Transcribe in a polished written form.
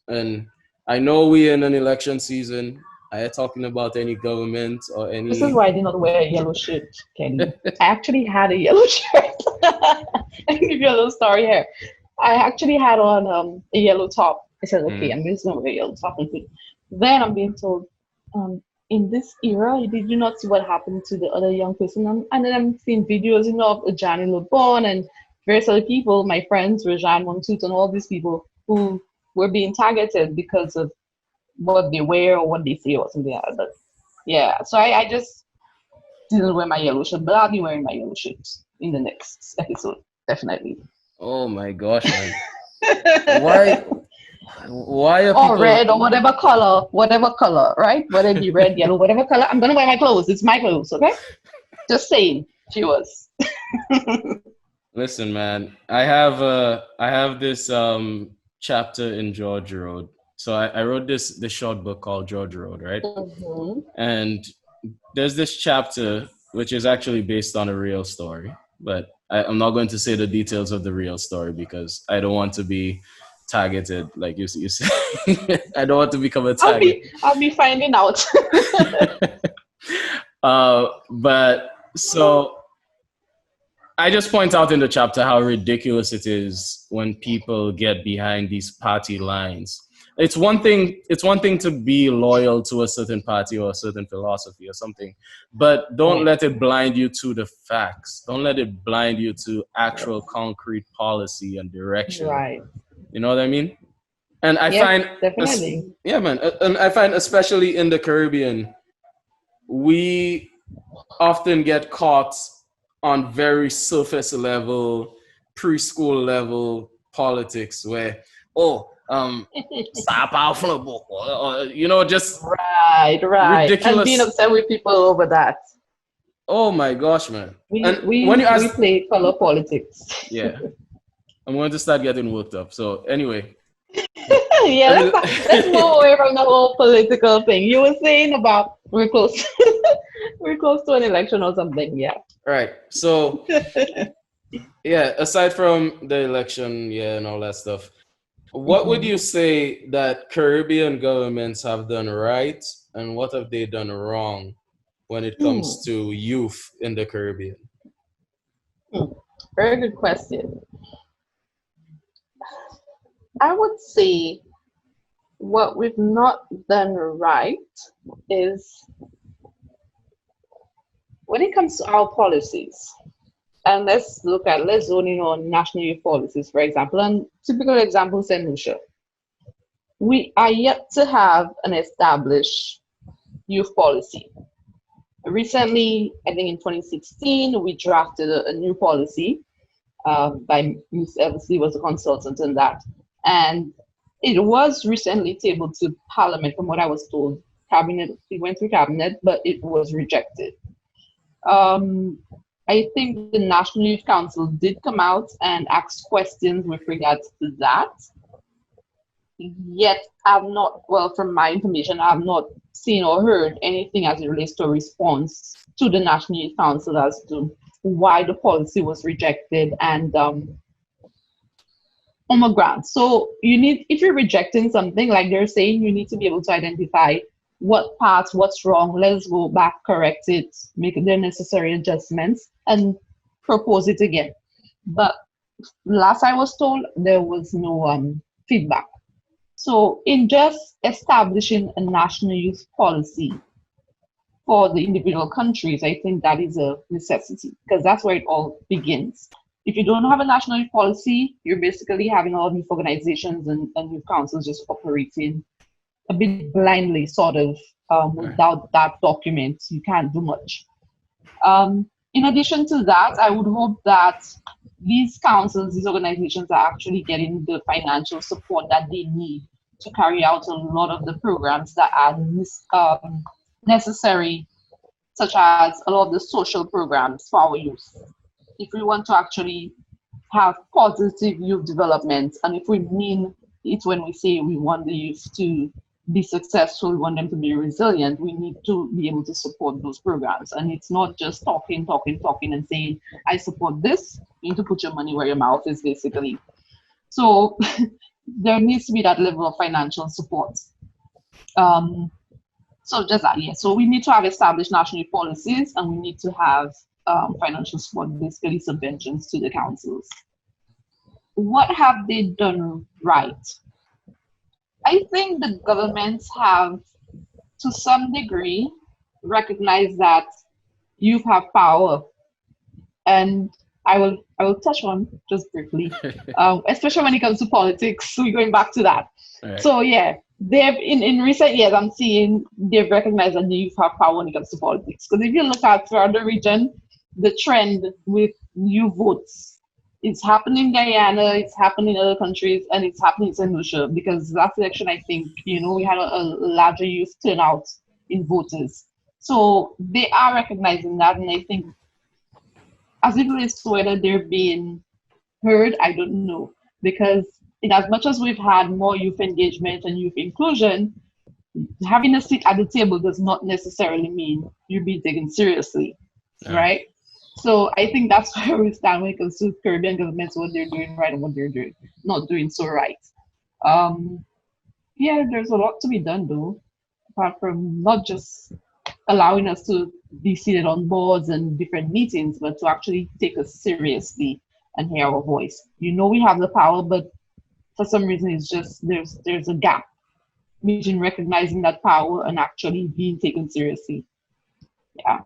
And I know we're in an election season. I ain't talking about any government or This is any. why I did not wear a yellow shirt, Kenny. I actually had a yellow shirt. I can give you a little story here. I actually had on a yellow top. I said, okay, Mhm. I'm just going to wear a yellow top and thing. Then I'm being told, in this era, did you not see what happened to the other young person? And then I'm seeing videos, of Johnny LeBon and various other people, my friends, Rajan Montoot, and all these people who were being targeted because of what they wear or what they say or something like that. But yeah, so I just didn't wear my yellow shirt, but I'll be wearing my yellow shirt in the next episode, definitely. Oh my gosh, man! Why? Why are Or people? red or whatever color, right? Whether it be red, yellow, whatever color. I'm gonna wear my clothes. It's my clothes, okay? Just saying. She was. Listen, man. I have this chapter in George Road. So I wrote this short book called George Road, right? Mm-hmm. And there's this chapter which is actually based on a real story, but I'm not going to say the details of the real story because I don't want to be targeted, like you say. I don't want to become a I'll target. be I'll be finding out. But so I just point out in the chapter how ridiculous it is when people get behind these party lines. It's one thing to be loyal to a certain party or a certain philosophy or something, but don't Right. let it blind you to the facts. Don't let it blind you to actual concrete policy and direction. Right. You know what I mean? And I Yes, find, definitely. yeah, man, and I find especially in the Caribbean, we often get caught on very surface level, preschool level politics where, oh, stop out from the book, just Right, right. And being ridiculous. upset with people over that. Oh my gosh, man. We And when we you we ask, play color politics. yeah, I'm going to start getting worked up. So anyway, Yeah, let me, let's move away from the whole political thing. You were saying about we're close we're close to an election or something, yeah. right. So yeah, aside from the election, yeah, and all that stuff, what would you Mhm. say that Caribbean governments have done right and what have they done wrong when it comes Hmm. to youth in the Caribbean? Hmm. Very good question. I would say what we've not done right is when it comes to our policies. And let's zone in on national youth policies, for example. And typical example, St. Lucia. We are yet to have an established youth policy. Recently, I think in 2016, we drafted a new policy by Ms. Eversley was a consultant in that. And it was recently tabled to Parliament, from what I was told. Cabinet, it went through Cabinet, but it was rejected. Um, I think the National Youth Council did come out and ask questions with regards to that. Yet, I've not, well, from my information, I've not seen or heard anything as it relates to a response to the National Youth Council as to why the policy was rejected and grant. So you need, if you're rejecting something, like they're saying, you need to be able to identify what parts, what's wrong. Let's go back, correct it, make the necessary adjustments, and propose it again. But last I was told, there was no feedback. So in just establishing a national youth policy for the individual countries, I think that is a necessity because that's where it all begins. If you don't have a national youth policy, you're basically having all these organizations and youth councils just operating a bit blindly, sort of, Right. without that document. You can't do much. In addition to that, I would hope that these councils, these organizations are actually getting the financial support that they need to carry out a lot of the programs that are necessary, such as a lot of the social programs for our youth. If we want to actually have positive youth development, and if we mean it when we say we want the youth to be successful, we want them to be resilient, we need to be able to support those programs. And it's not just talking, talking, talking and saying, I support this. You need to put your money where your mouth is, basically. So there needs to be that level of financial support. Um, so just that, yeah. So we need to have established national policies, and we need to have financial support, basically subventions to the councils. What have they done right? I think the governments have, to some degree, recognized that youth have power, and I will touch on just briefly, especially when it comes to politics. We're going back to that. All right. So yeah, they've in recent years, I'm seeing they've recognized that the youth have power when it comes to politics. Because if you look at throughout the region, the trend with youth votes, it's happening in Guyana, it's happening in other countries, and it's happening in St. Lucia. Because last election, I think we had a larger youth turnout in voters. So they are recognizing that, and I think as it relates to whether they're being heard, I don't know. Because in as much as we've had more youth engagement and youth inclusion, having a seat at the table does not necessarily mean you're being taken seriously, All right. right? So I think that's where we stand when it comes to Caribbean governments, what they're doing right and what they're doing not doing so right. Um, yeah, there's a lot to be done though, apart from not just allowing us to be seated on boards and different meetings, but to actually take us seriously and hear our voice. We have the power, but for some reason it's just there's a gap between recognizing that power and actually being taken seriously. Yeah.